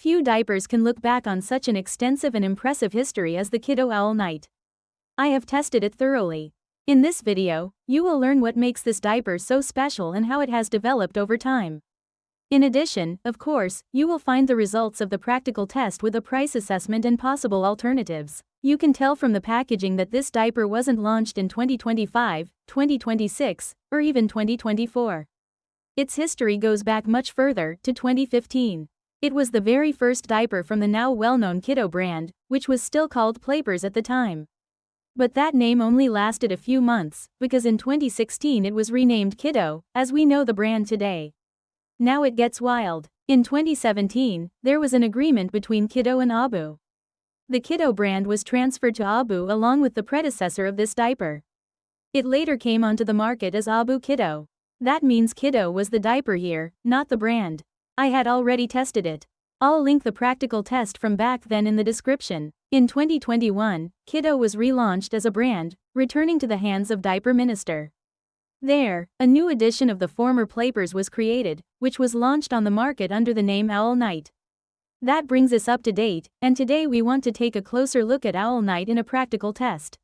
Few diapers can look back on such an extensive and impressive history as the Kiddo Owl Night. I have tested it thoroughly. In this video, you will learn what makes this diaper so special and how it has developed over time. In addition, of course, you will find the results of the practical test with a price assessment and possible alternatives. You can tell from the packaging that this diaper wasn't launched in 2025, 2026, or even 2024. Its history goes back much further, to 2015. It was the very first diaper from the now well-known Kiddo brand, which was still called Playpers at the time. But that name only lasted a few months, because in 2016 it was renamed Kiddo, as we know the brand today. Now it gets wild. In 2017, there was an agreement between Kiddo and Abu. The Kiddo brand was transferred to Abu along with the predecessor of this diaper. It later came onto the market as Abu Kiddo. That means Kiddo was the diaper here, not the brand. I had already tested it. I'll link the practical test from back then in the description. In 2021, Kiddo was relaunched as a brand, returning to the hands of Diaper-Minister. There, a new edition of the former Playpers was created, which was launched on the market under the name Owl Night. That brings us up to date, and today we want to take a closer look at Owl Night in a practical test.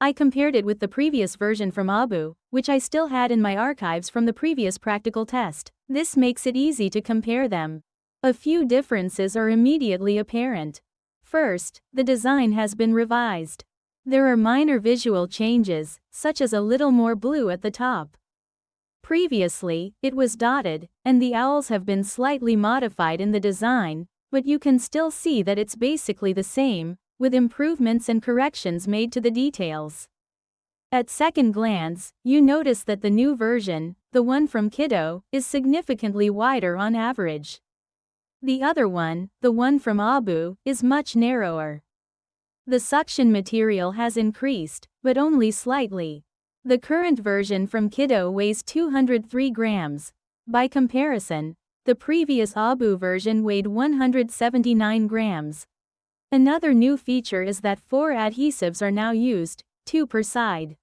I compared it with the previous version from Abu, which I still had in my archives from the previous practical test. This makes it easy to compare them. A few differences are immediately apparent. First, the design has been revised. There are minor visual changes, such as a little more blue at the top. Previously, it was dotted, and the owls have been slightly modified in the design, but you can still see that it's basically the same, with improvements and corrections made to the details. At second glance, you notice that the new version, the one from Kiddo, is significantly wider on average. The other one, the one from Abu, is much narrower. The suction material has increased, but only slightly. The current version from Kiddo weighs 203 grams. By comparison, the previous Abu version weighed 179 grams. Another new feature is that 4 adhesives are now used, 2 per side.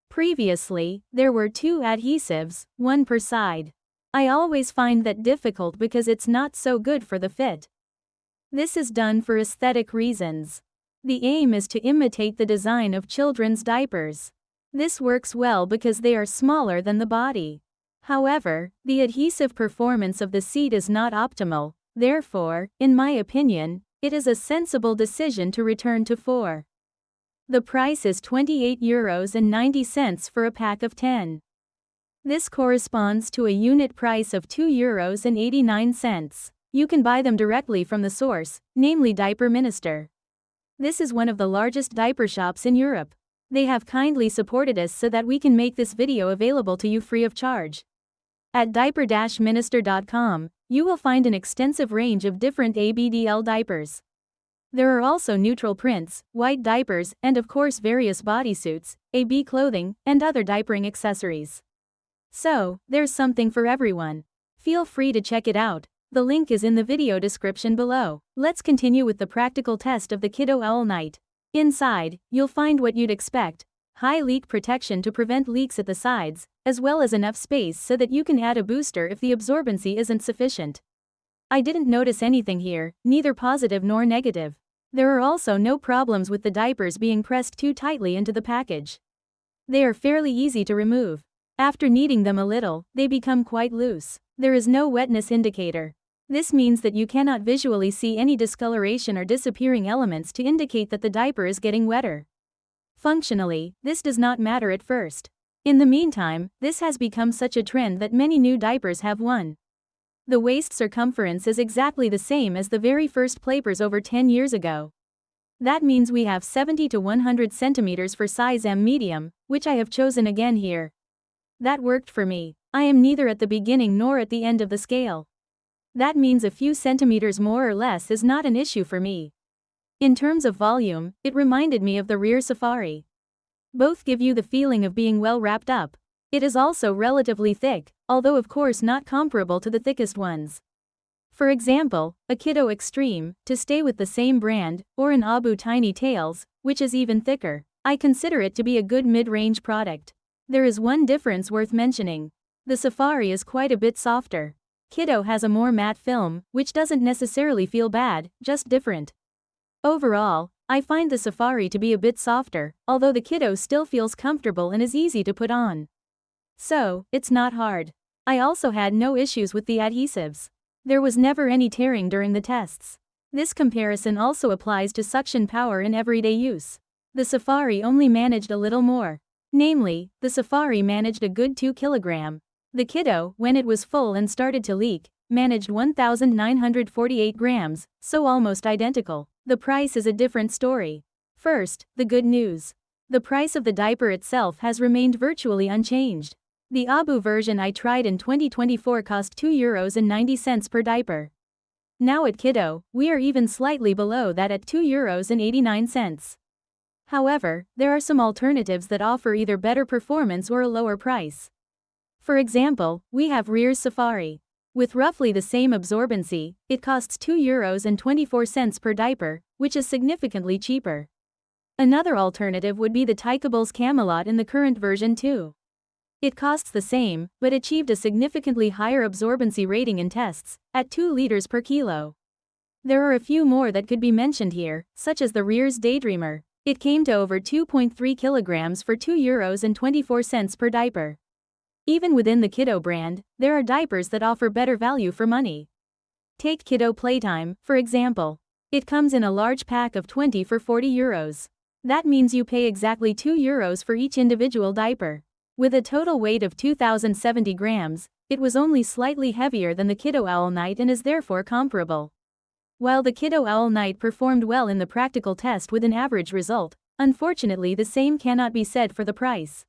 Previously, there were 2 adhesives, 1 per side. I always find that difficult because it's not so good for the fit. This is done for aesthetic reasons. The aim is to imitate the design of children's diapers. This works well because they are smaller than the body. However, the adhesive performance of the seat is not optimal, therefore, in my opinion, it is a sensible decision to return to 4. The price is €28.90 for a pack of 10. This corresponds to a unit price of €2.89. You can buy them directly from the source, namely Diaper-Minister. This is one of the largest diaper shops in Europe. They have kindly supported us so that we can make this video available to you free of charge. At Diaper-Minister.com, you will find an extensive range of different ABDL diapers. There are also neutral prints, white diapers, and of course various bodysuits, AB clothing, and other diapering accessories. So, there's something for everyone. Feel free to check it out. The link is in the video description below. Let's continue with the practical test of the Kiddo Owl Night. Inside, you'll find what you'd expect: high leak protection to prevent leaks at the sides, as well as enough space so that you can add a booster if the absorbency isn't sufficient. I didn't notice anything here, neither positive nor negative. There are also no problems with the diapers being pressed too tightly into the package. They are fairly easy to remove. After kneading them a little, they become quite loose. There is no wetness indicator. This means that you cannot visually see any discoloration or disappearing elements to indicate that the diaper is getting wetter. Functionally, this does not matter at first. In the meantime, this has become such a trend that many new diapers have one. The waist circumference is exactly the same as the very first Playpers over 10 years ago. That means we have 70 to 100 centimeters for size M medium, which I have chosen again here. That worked for me. I am neither at the beginning nor at the end of the scale. That means a few centimeters more or less is not an issue for me. In terms of volume, it reminded me of the rear Safari. Both give you the feeling of being well wrapped up. It is also relatively thick, although of course not comparable to the thickest ones. For example, a Kiddo Extreme, to stay with the same brand, or an Abu Tiny Tails, which is even thicker. I consider it to be a good mid-range product. There is one difference worth mentioning. The Safari is quite a bit softer. Kiddo has a more matte film, which doesn't necessarily feel bad, just different. Overall, I find the Safari to be a bit softer, although the Kiddo still feels comfortable and is easy to put on. So, it's not hard. I also had no issues with the adhesives. There was never any tearing during the tests. This comparison also applies to suction power in everyday use. The Safari only managed a little more. Namely, the Safari managed a good 2 kg. The Kiddo, when it was full and started to leak, managed 1,948 grams, so almost identical. The price is a different story. First, the good news. The price of the diaper itself has remained virtually unchanged. The Abu version I tried in 2024 cost €2.90 per diaper. Now at Kiddo, we are even slightly below that at €2.89. However, there are some alternatives that offer either better performance or a lower price. For example, we have Rear's Safari. With roughly the same absorbency, it costs €2.24 per diaper, which is significantly cheaper. Another alternative would be the Tycable's Camelot in the current version too. It costs the same, but achieved a significantly higher absorbency rating in tests, at 2 liters per kilo. There are a few more that could be mentioned here, such as the Rear's Daydreamer. It came to over 2.3 kilograms for €2.24 per diaper. Even within the Kiddo brand, there are diapers that offer better value for money. Take Kiddo Playtime, for example. It comes in a large pack of 20 for €40. That means you pay exactly €2 for each individual diaper. With a total weight of 2,070 grams, it was only slightly heavier than the Kiddo Owl Night and is therefore comparable. While the Kiddo Owl Night performed well in the practical test with an average result, unfortunately the same cannot be said for the price.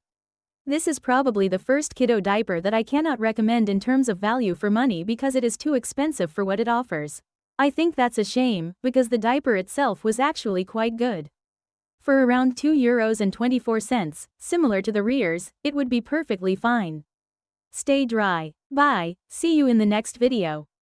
This is probably the first Kiddo diaper that I cannot recommend in terms of value for money because it is too expensive for what it offers. I think that's a shame, because the diaper itself was actually quite good. For around €2.24, similar to the Rear's, it would be perfectly fine. Stay dry. Bye, see you in the next video.